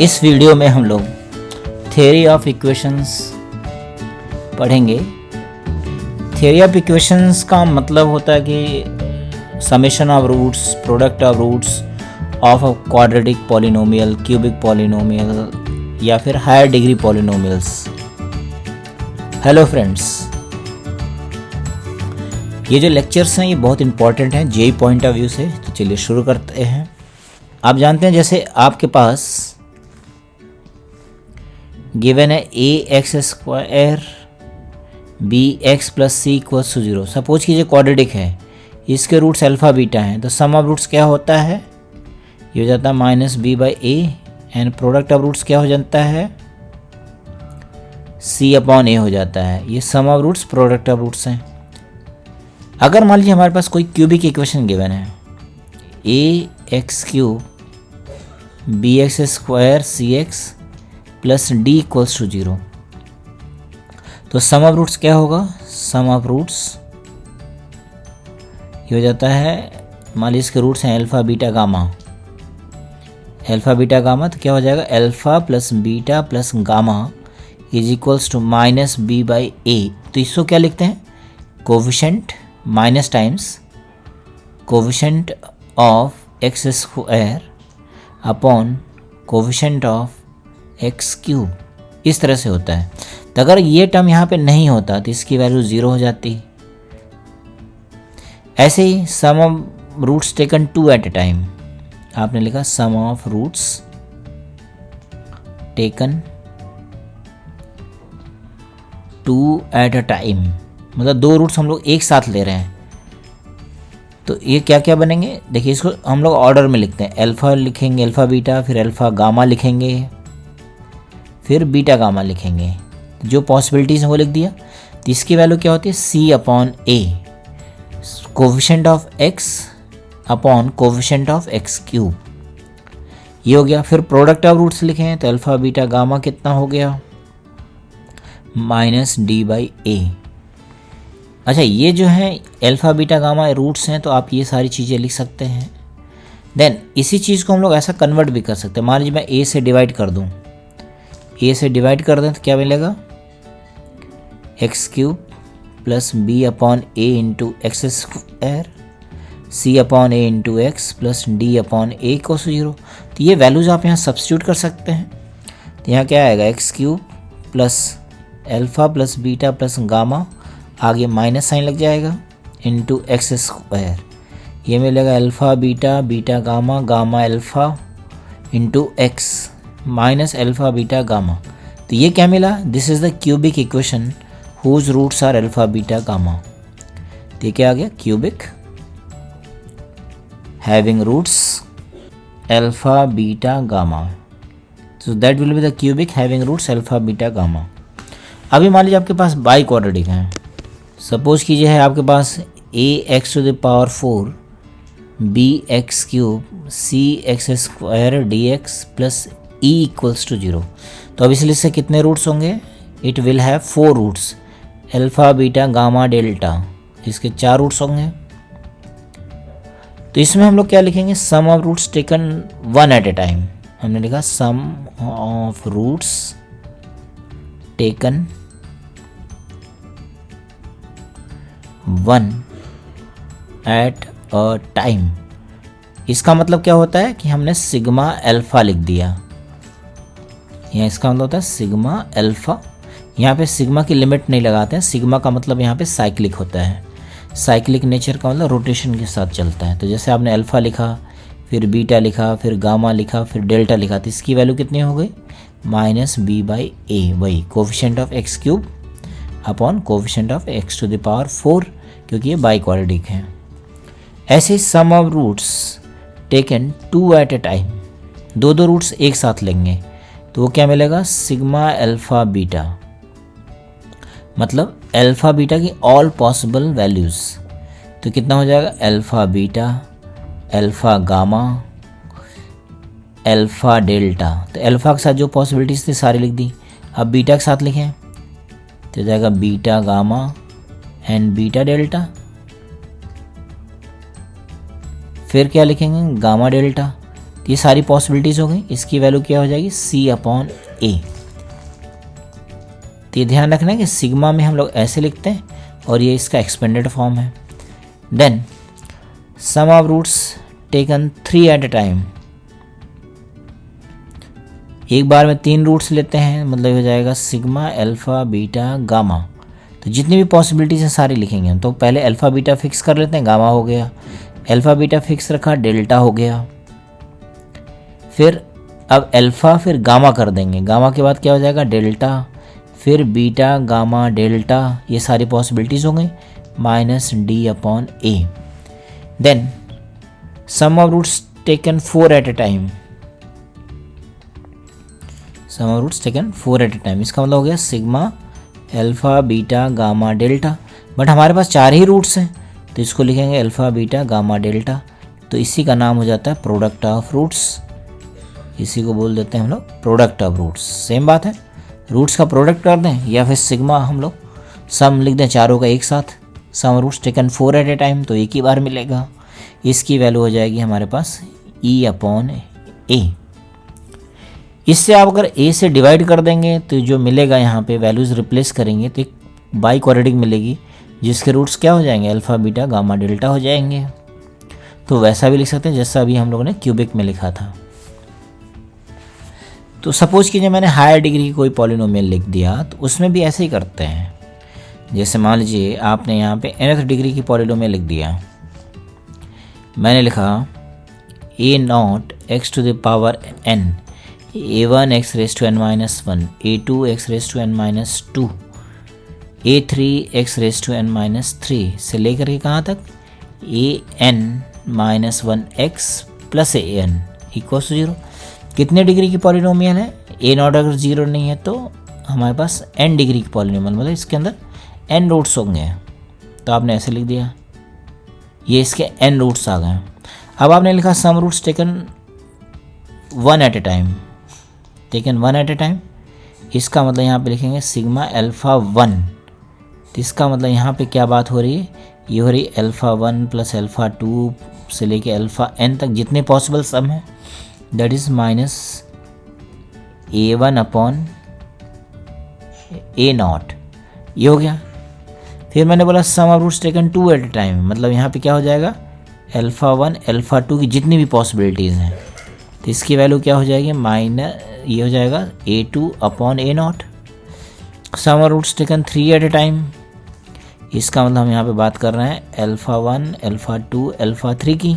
इस वीडियो में हम लोग थ्योरी ऑफ इक्वेशंस पढ़ेंगे। थ्योरी ऑफ इक्वेशंस का मतलब होता है कि summation of roots, product of roots of a quadratic polynomial, cubic polynomial या फिर higher degree polynomials. Hello friends, ये जो लेक्चर्स हैं ये बहुत इंपॉर्टेंट हैं जेई पॉइंट ऑफ व्यू से। तो चलिए शुरू करते हैं। आप जानते हैं जैसे आपके पास गिवन है A X square B X plus C equals to 0। Suppose कीजिए क्वाड्रेटिक है, इसके रूट्स अल्फा बीटा हैं, तो सम ऑफ रूट्स क्या होता है, ये हो जाता है minus B by A, and product of roots क्या हो जाता है, सी अपॉन ए हो जाता है। ये sum of roots product of roots हैं। अगर मान लीजिए हमारे पास कोई क्यूबिक इक्वेशन गिवन है, A X cube B X square C X plus D equals to 0, तो सम ऑफ रूट्स क्या होगा, सम ऑफ रूट्स ये हो जाता है, मान लीजिए इसके रूट्स हैं alpha beta gamma, alpha beta gamma, तो क्या हो जाएगा alpha plus beta plus gamma is equals to minus B by A. तो इसको क्या लिखते हैं, coefficient minus times coefficient of X square upon coefficient of x cube, इस तरह से होता है। तो अगर ये टर्म यहाँ पे नहीं होता तो इसकी वैल्यू 0 हो जाती। ऐसे ही sum of roots taken 2 at a time, आपने लिखा sum of roots taken 2 at a time, मतलब 2 रूट्स हम लोग एक साथ ले रहे हैं। तो ये क्या क्या बनेंगे, देखिए इसको हम लोग ऑर्डर में लिखते हैं। अल्फ़ा लिखेंगे, अल्फ़ा बीटा, फिर अल्फ़ा गामा लिखेंगे, फिर बीटा गामा लिखेंगे। जो पॉसिबिलिटीज़ हैं वो लिख दिया। तो इसकी वैल्यू क्या होती है, C upon A, coefficient of X upon coefficient of x cube, ये हो गया। फिर प्रोडक्ट ऑफ रूट्स लिखें तो अल्फ़ा बीटा गामा कितना हो गया, माइनस डी बाई ए। अच्छा, ये जो है अल्फ़ा बीटा गामा रूट्स हैं, तो आप ये सारी चीज़ें लिख सकते हैं। देन इसी चीज़ को हम लोग ऐसा कन्वर्ट भी कर सकते हैं। मान लीजिए मैं ए से डिवाइड कर दूँ, ए से डिवाइड कर दें तो क्या मिलेगा, X cube plus B upon A into x square C upon A into X plus D upon A को 0। तो ये वैल्यूज़ आप यहाँ सब्स्टिट्यूट कर सकते हैं। तो यहाँ क्या आएगा, X cube plus alpha plus beta plus gamma, आगे माइनस साइन लग जाएगा, इंटू एक्स स्क्वायर, ये मिलेगा alpha beta beta gamma gamma alpha into x minus alpha beta gamma. तो ये क्या मिला, this is the cubic equation whose roots are alpha beta gamma. तो ये क्या आ गया, cubic having roots alpha beta gamma. So that will be the cubic having roots alpha beta gamma. अभी मान लीजिए आपके पास बाई क्वाड्रेटिक है। सपोज कीजिए है आपके पास A X to the power 4 B X cube C X square D X plus E equals to 0। तो अब इसलिए से कितने रूट्स होंगे, it will have 4 roots, alpha beta gamma delta, इसके 4 रूट्स होंगे। तो इसमें हम लोग क्या लिखेंगे, sum of roots taken 1 at a time. हमने लिखा sum of roots taken 1 at a time. इसका मतलब क्या होता है कि हमने सिग्मा अल्फ़ा लिख दिया, यहाँ इसका मतलब होता है सिग्मा अल्फ़ा। यहाँ पे सिग्मा की लिमिट नहीं लगाते हैं, सिग्मा का मतलब यहाँ पे साइक्लिक होता है। साइक्लिक नेचर का मतलब रोटेशन के साथ चलता है। तो जैसे आपने अल्फ़ा लिखा, फिर बीटा लिखा, फिर गामा लिखा, फिर डेल्टा लिखा, तो इसकी वैल्यू कितनी हो गई, माइनस बी बाई ए, वही coefficient of x cube upon coefficient of x to the power 4, क्योंकि ये बाई क्वाड्रेटिक है। ऐसे sum of roots taken 2 at a time, 2 roots एक साथ लेंगे तो वो क्या मिलेगा, सिग्मा अल्फ़ा बीटा, मतलब अल्फ़ा बीटा की ऑल पॉसिबल वैल्यूज़। तो कितना हो जाएगा, alpha beta alpha gamma alpha delta. तो अल्फ़ा के साथ जो पॉसिबिलिटीज़ थी सारी लिख दी। अब बीटा के साथ लिखें तो हो जाएगा beta gamma and beta delta. फिर क्या लिखेंगे, गामा डेल्टा। ये सारी पॉसिबिलिटीज़ हो गई। इसकी वैल्यू क्या हो जाएगी, C/A। तो ये ध्यान रखना है कि सिग्मा में हम लोग ऐसे लिखते हैं और ये इसका एक्सपेंडेड फॉर्म है। Then sum of roots taken 3 at a time, एक बार में 3 रूट्स लेते हैं, मतलब हो जाएगा सिग्मा, अल्फ़ा, बीटा, गामा। तो जितनी भी पॉसिबिलिटीज़ हैं सारी लिखेंगे हम। तो पहले अल्फ़ा बीटा फिक्स कर लेते हैं, गामा हो गया, अल्फ़ा बीटा फिक्स रखा, डेल्टा हो गया। फिर अब अल्फ़ा फिर गामा कर देंगे, गामा के बाद क्या हो जाएगा, डेल्टा, फिर बीटा, गामा, डेल्टा, ये सारी पॉसिबिलिटीज़ हो गई, -D/A। Then sum of roots taken 4 at a time, sum of roots taken 4 at a time, इसका मतलब हो गया sigma, alpha, beta, gamma, delta. But हमारे पास 4 ही रूट्स हैं तो इसको लिखेंगे अल्फ़ा, बीटा, गामा, डेल्टा। तो इसी का नाम हो जाता है प्रोडक्ट ऑफ रूट्स, इसी को बोल देते हैं हम लोग प्रोडक्ट ऑफ रूट्स। सेम बात है, रूट्स का प्रोडक्ट कर दें या फिर सिग्मा हम लोग सम लिख दें चारों का एक साथ। Sum roots taken 4 at a time, तो एक ही बार मिलेगा। इसकी वैल्यू हो जाएगी हमारे पास E/A। इससे आप अगर A से डिवाइड कर देंगे तो जो मिलेगा यहाँ पे वैल्यूज़ रिप्लेस करेंगे तो एक बाई क्वाड्रेटिक मिलेगी जिसके रूट्स क्या हो जाएंगे, अल्फ़ा, बीटा, गामा, डेल्टा हो जाएंगे। तो वैसा भी लिख सकते हैं जैसा अभी हम लोगों ने क्यूबिक में लिखा था। तो सपोज कीजिए मैंने हायर डिग्री की कोई पॉलिनोमियल लिख दिया, तो उसमें भी ऐसे ही करते हैं। जैसे मान लीजिए आपने यहाँ पे nth डिग्री की पॉलिनोमियल लिख दिया, मैंने लिखा A0 x to the power n, A1 x raised to n minus 1, A2 x raised to n minus 2, A3 x raised to n minus 3 से लेकर के कहाँ तक, an minus 1x plus an equals to 0। कितने degree की polynomial है, A0 अगर 0 नहीं है तो हमारे पास n डिग्री की पॉलिनोमियल, मतलब इसके अंदर n रूट्स होंगे। तो आपने ऐसे लिख दिया, ये इसके n रूट्स आ गए। अब आपने लिखा sum roots taken 1 at a time, taken 1 at a time, इसका मतलब यहाँ पे लिखेंगे सिग्मा अल्फ़ा 1। तो इसका मतलब यहाँ पे क्या बात हो रही है, ये हो रही अल्फ़ा 1 प्लस अल्फ़ा 2 से लेके अल्फ़ा n तक जितने पॉसिबल सम हैं, दैट इज़ -A1/A0, ये हो गया। फिर मैंने बोला sum of roots taken 2 at a time, मतलब यहाँ पे क्या हो जाएगा, अल्फ़ा 1, अल्फ़ा 2 की जितनी भी पॉसिबिलिटीज़ हैं, तो इसकी वैल्यू क्या हो जाएगी, ये हो जाएगा A2/A0। Sum of roots taken 3 at a time, इसका मतलब हम यहाँ पे बात कर रहे हैं अल्फ़ा 1, अल्फ़ा 2, अल्फ़ा 3 की।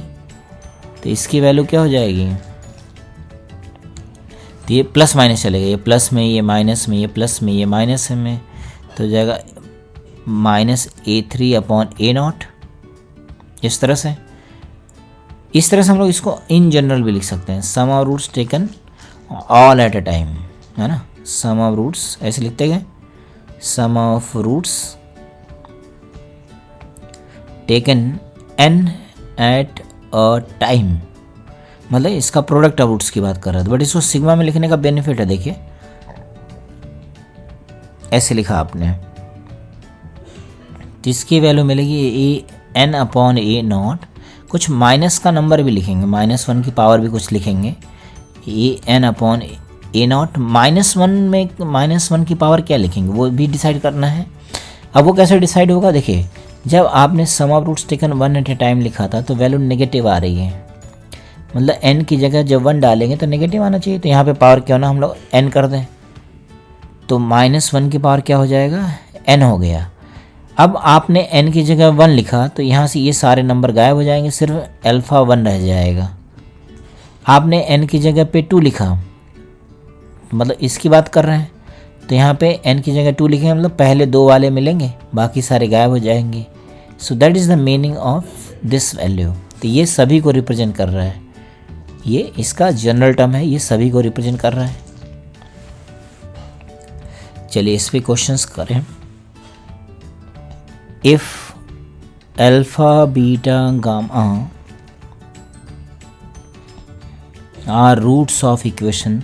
तो इसकी वैल्यू क्या हो जाएगी, तो ये प्लस माइनस चलेगा, ये प्लस में, ये माइनस में, ये प्लस में, ये माइनस में, तो हो जाएगा -A3/A0। इस तरह से हम लोग इसको इन जनरल भी लिख सकते हैं, sum of roots taken all at a time, है ना। सम ऑफ रूट्स ऐसे लिखते गए, sum of roots taken n at a time, मतलब इसका प्रोडक्ट ऑफ रूट्स की बात कर रहा था। बट इसको सिग्मा में लिखने का बेनिफिट है, देखिए ऐसे लिखा आपने, तो इसकी वैल्यू मिलेगी n/A0। कुछ माइनस का नंबर भी लिखेंगे, -1 की पावर भी कुछ लिखेंगे, n/A0। -1 में -1 की पावर क्या लिखेंगे वो भी डिसाइड करना है। अब वो कैसे डिसाइड होगा, देखिए जब आपने sum of roots taken 1 at a time लिखा था तो वैल्यू नेगेटिव आ रही है, मतलब n की जगह जब 1 डालेंगे तो नेगेटिव आना चाहिए। तो यहाँ पे पावर क्यों ना हम लोग n कर दें, तो -1 की पावर क्या हो जाएगा, n हो गया। अब आपने n की जगह 1 लिखा तो यहाँ से ये सारे नंबर गायब हो जाएंगे, सिर्फ अल्फ़ा 1 रह जाएगा। आपने n की जगह पे 2 लिखा, मतलब इसकी बात कर रहे हैं, तो यहाँ पे n की जगह 2 लिखेंगे, मतलब पहले 2 वाले मिलेंगे, बाकी सारे गायब हो जाएंगे। So that is the meaning of this value. तो ये सभी को रिप्रेजेंट कर रहा है, ये इसका जनरल टर्म है, ये सभी को रिप्रेजेंट कर रहा है। चलिए इस पे क्वेश्चंस करें। If alpha, beta, gamma are roots of equation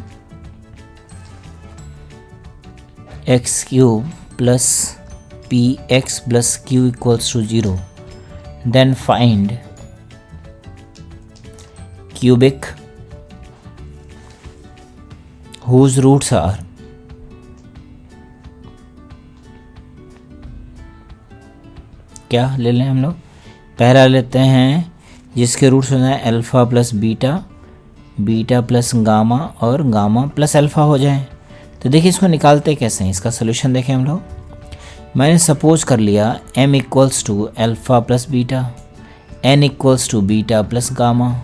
x³ plus px plus q equals to 0, then find cubic whose roots are, क्या ले लें हम लोग, पहला लेते हैं जिसके रूट्स हो जाए alpha plus beta, beta plus gamma और गामा प्लस अल्फ़ा हो जाए। तो देखिए इसको निकालते कैसे हैं, इसका सोल्यूशन देखें हम लोग। मैंने सपोज कर लिया m equals to alpha plus beta, n equals to beta plus gamma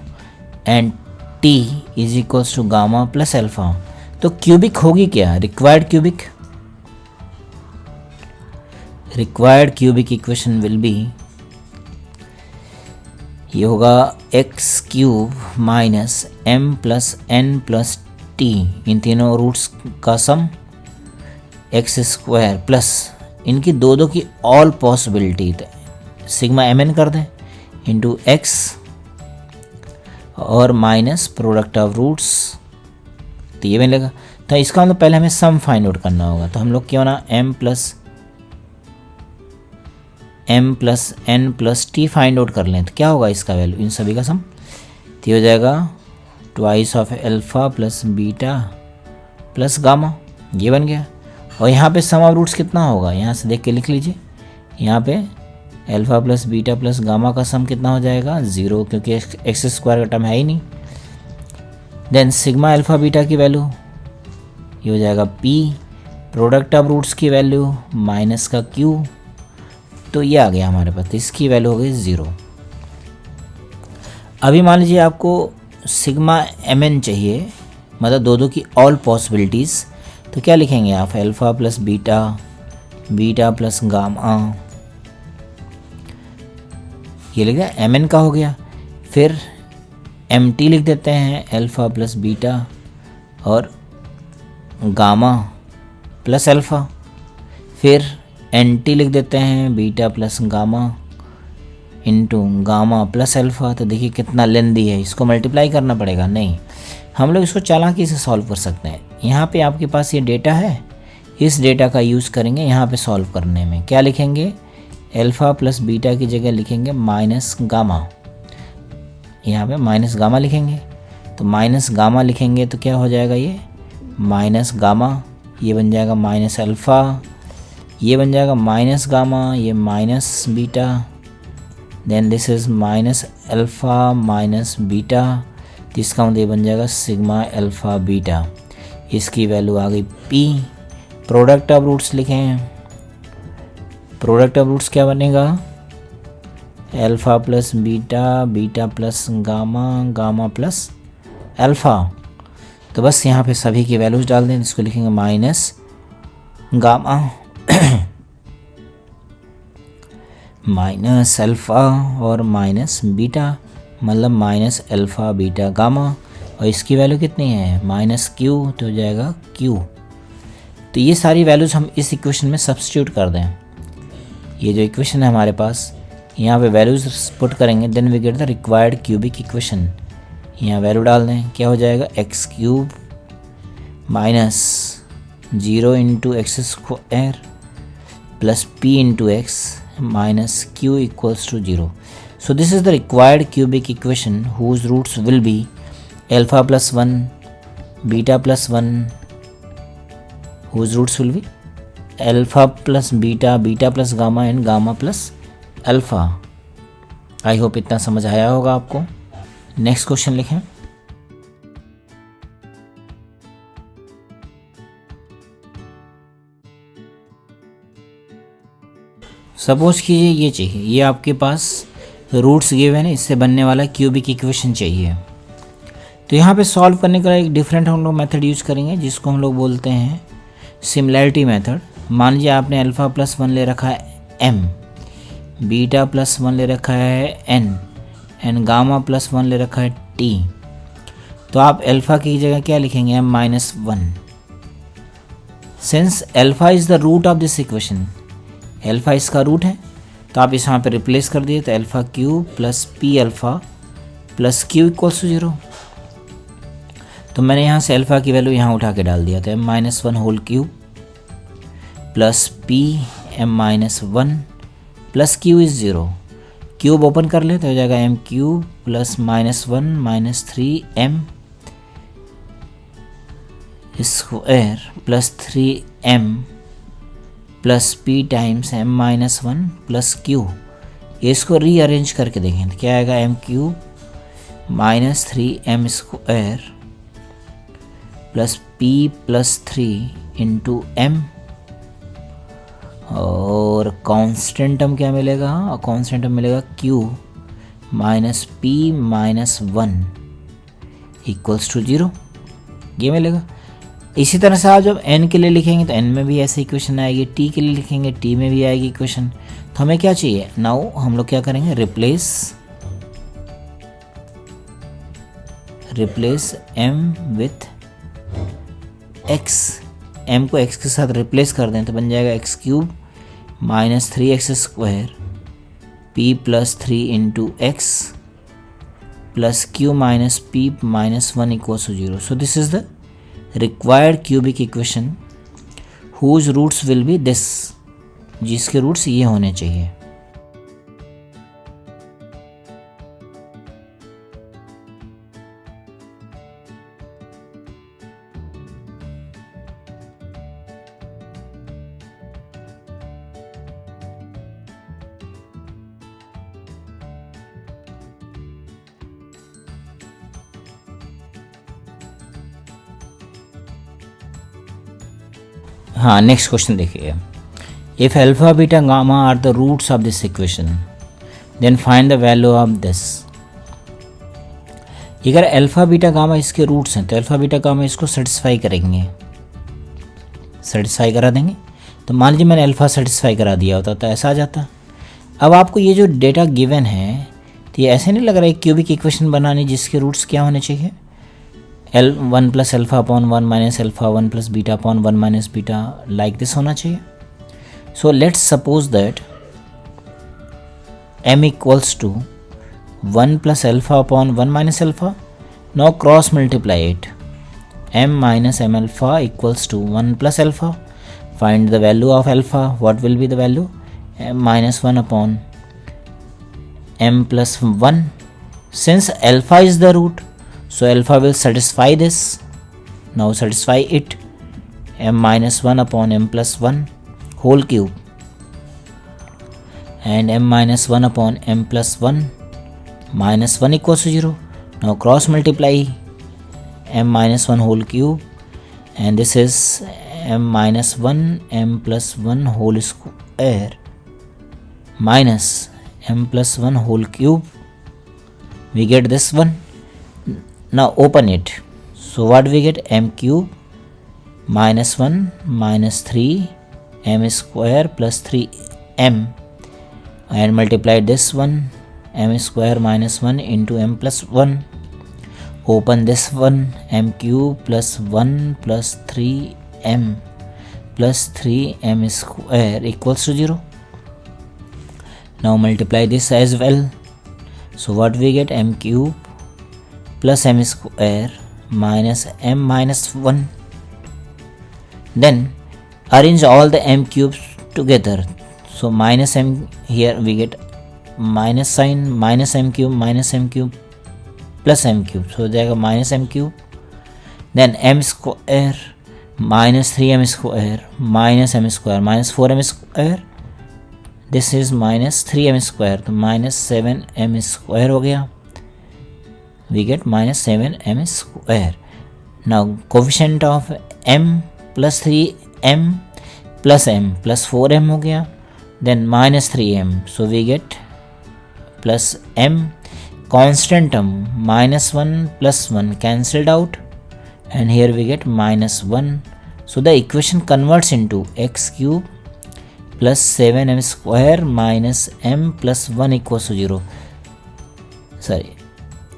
and t is equals to gamma plus alpha. तो क्यूबिक होगी क्या, required cubic equation will be, ये होगा x cube minus m plus n plus t, इन तीनों roots का सम, x square plus इनकी दो की all possibility, sigma M N कर दें इंटू एक्स और माइनस प्रोडक्ट ऑफ रूट्स, तो ये मिलेगा। तो इसका मतलब पहले हमें सम फाइंड आउट करना होगा, तो हम लोग क्यों ना m plus n plus T find out कर लें। तो क्या होगा इसका वैल्यू, इन सभी का सम, तो हो जाएगा twice of alpha plus beta plus gamma, ये बन गया। और यहाँ पे सम ऑफ रूट्स कितना होगा, यहाँ से देख के लिख लीजिए, यहाँ पे alpha plus beta plus gamma का सम कितना हो जाएगा 0, क्योंकि एक्स स्क्वायर का टर्म है ही नहीं। देन सिग्मा अल्फ़ा बीटा की वैल्यू ये हो जाएगा p, प्रोडक्ट ऑफ रूट्स की वैल्यू माइनस का q, तो ये आ गया हमारे पास, तो इसकी वैल्यू हो गई 0। अभी मान लीजिए आपको सिग्मा एम एन चाहिए, मतलब दो की ऑल पॉसिबिलिटीज़, तो क्या लिखेंगे आप, alpha plus beta, beta plus gamma, ये लिख गया एम एन का हो गया। फिर एम टी लिख देते हैं, अल्फ़ा प्लस बीटा और गामा प्लस अल्फ़ा। फिर एन टी लिख देते हैं, beta plus gamma into gamma plus alpha. तो देखिए कितना लेंदी है, इसको मल्टीप्लाई करना पड़ेगा, नहीं हम लोग इसको चालाकी से सॉल्व कर सकते हैं। यहाँ पे आपके पास ये डेटा है, इस डेटा का यूज़ करेंगे यहाँ पे सॉल्व करने में। क्या लिखेंगे, अल्फ़ा प्लस बीटा की जगह लिखेंगे माइनस गामा, यहाँ पे माइनस गामा लिखेंगे। तो माइनस गामा लिखेंगे तो क्या हो जाएगा, ये माइनस गामा, ये बन जाएगा माइनस अल्फ़ा, ये बन जाएगा माइनस गामा, ये minus beta, then this is minus alpha minus beta, तो इसका मतलब ये बन जाएगा सिग्मा अल्फ़ा बीटा। इसकी वैल्यू आ गई p। प्रोडक्ट ऑफ रूट्स लिखें, प्रोडक्ट ऑफ रूट्स क्या बनेगा, alpha plus beta, beta plus gamma, gamma plus alpha. तो बस यहाँ पे सभी की वैल्यूज डाल दें, इसको लिखेंगे माइनस गामा माइनस अल्फ़ा और माइनस बीटा, मतलब माइनस अल्फ़ा बीटा गामा, और इसकी वैल्यू कितनी है माइनस क्यू, तो हो जाएगा क्यू। तो ये सारी वैल्यूज़ हम इस इक्वेशन में सब्स्टिट्यूट कर दें। ये जो इक्वेशन है हमारे पास, यहाँ पे वैल्यूज़ पुट करेंगे, then we get the required cubic equation. यहाँ वैल्यू डाल दें, क्या हो जाएगा x cube minus 0 into x square plus p into x minus q equals to 0। So this is the required cubic equation whose roots will be alpha plus 1, beta plus 1, whose roots will be alpha plus beta, beta plus gamma and gamma plus alpha। I hope इतना समझ आया होगा आपको। Next question लिखें। Suppose कीजिए ये चाहिए, ये आपके पास रूट्स गिवन है, इससे बनने वाला क्यूबिक इक्वेशन चाहिए। तो यहाँ पे सॉल्व करने का एक डिफरेंट हम लोग मेथड यूज़ करेंगे, जिसको हम लोग बोलते हैं सिमिलैरिटी मेथड। मान लीजिए आपने अल्फ़ा प्लस 1 ले रखा है m, बीटा प्लस 1 ले रखा है n एंड गामा प्लस 1 ले रखा है t। तो आप अल्फ़ा की जगह क्या लिखेंगे, m minus 1। Since alpha is the root of this equation, alpha इसका रूट है, तो आप इस यहाँ पे रिप्लेस कर दिए, तो alpha cube plus p alpha plus q equals to 0। तो मैंने यहाँ से अल्फ़ा की वैल्यू यहाँ उठा के डाल दिया, तो m minus 1 whole cube plus p m minus 1 plus q is 0। Cube open कर ले तो हो जाएगा m cube plus minus 1 minus 3 m square plus 3m plus p times m minus 1 plus q। इसको रीअरेंज करके देखें तो क्या आएगा, m cube minus 3m square plus p plus 3 into m, और कांस्टेंट टर्म क्या मिलेगा, कांस्टेंट टर्म मिलेगा q minus p minus 1 equals to 0, ये मिलेगा। इसी तरह से आप जब n के लिए लिखेंगे तो n में भी ऐसे इक्वेशन आएगी, t के लिए लिखेंगे t में भी आएगी इक्वेशन। तो हमें क्या चाहिए, नाउ हम लोग क्या करेंगे, replace m with x, m को x के साथ रिप्लेस कर दें तो बन जाएगा x cube minus 3x square p plus 3 into x plus q minus p minus 1 equals to 0। So this is the required cubic equation whose roots will be this, जिसके roots ये होने चाहिए। हाँ, नेक्स्ट क्वेश्चन देखिए, if alpha beta gamma are the roots of this equation then find the value of this. अगर alpha beta gamma इसके roots हैं तो अल्फा बीटा गामा इसको सेटिस्फाई करेंगे, सेटिस्फाई करा देंगे। तो मान लीजिए मैंने अल्फा सेटिस्फाई करा दिया होता तो ऐसा आ जाता। अब आपको ये जो डेटा गिवन है तो ये ऐसे नहीं लग रहा है क्यूबिक इक्वेशन बनानी जिसके रूट्स क्या होने चाहिए, L1 plus alpha upon 1 minus alpha 1 plus beta upon 1 minus beta, like this होना चाहिए। So let's suppose that m equals to 1 plus alpha upon 1 minus alpha. Now cross multiply it, m minus m alpha equals to 1 plus alpha. Find the value of alpha, what will be the value, m minus 1 upon m plus 1। Since alpha is the root, so alpha will satisfy this. Now satisfy it, m minus 1 upon m plus 1 whole cube and m minus 1 upon m plus 1 minus 1 equals to 0. Now cross multiply m minus 1 whole cube and this is m minus 1 m plus 1 whole square minus m plus 1 whole cube. We get this one. Now open it. So what we get, m cube minus 1 minus 3 m square plus 3m and multiply this one, m square minus 1 into m plus 1. Open this one, m cube plus 1 plus 3m plus 3m square equals to 0. Now multiply this as well. So what we get, m cube plus m square minus m minus 1. Then arrange all the m cubes together. So minus m, here we get minus sign, minus m cube plus m cube. So there minus m cube. Then m square minus 3m square minus m square minus 4m square. This is minus 3m square, तो minus 7m square हो गया. We get minus 7m square. Now coefficient of m plus 3m plus m plus 4m हो गया, then minus 3m, so we get plus m. Constant term minus 1 plus 1 cancelled out and here we get minus 1. So the equation converts into x cube plus 7m square minus m plus 1 equals to 0. Sorry,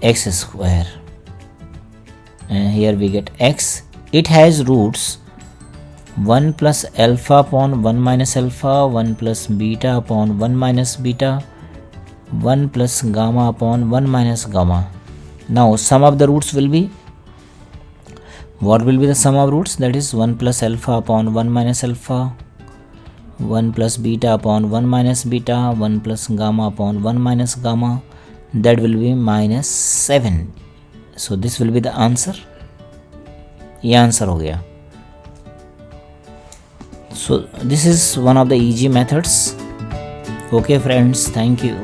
x square, and here we get x. It has roots 1 plus alpha upon 1 minus alpha, 1 plus beta upon 1 minus beta, 1 plus gamma upon 1 minus gamma. Now sum of the roots will be, what will be the sum of roots? That is 1 plus alpha upon 1 minus alpha, 1 plus beta upon 1 minus beta, 1 plus gamma upon 1 minus gamma. That will be minus 7. So this will be the answer. ये answer हो गया. So this is one of the easy methods. Okay friends, thank you.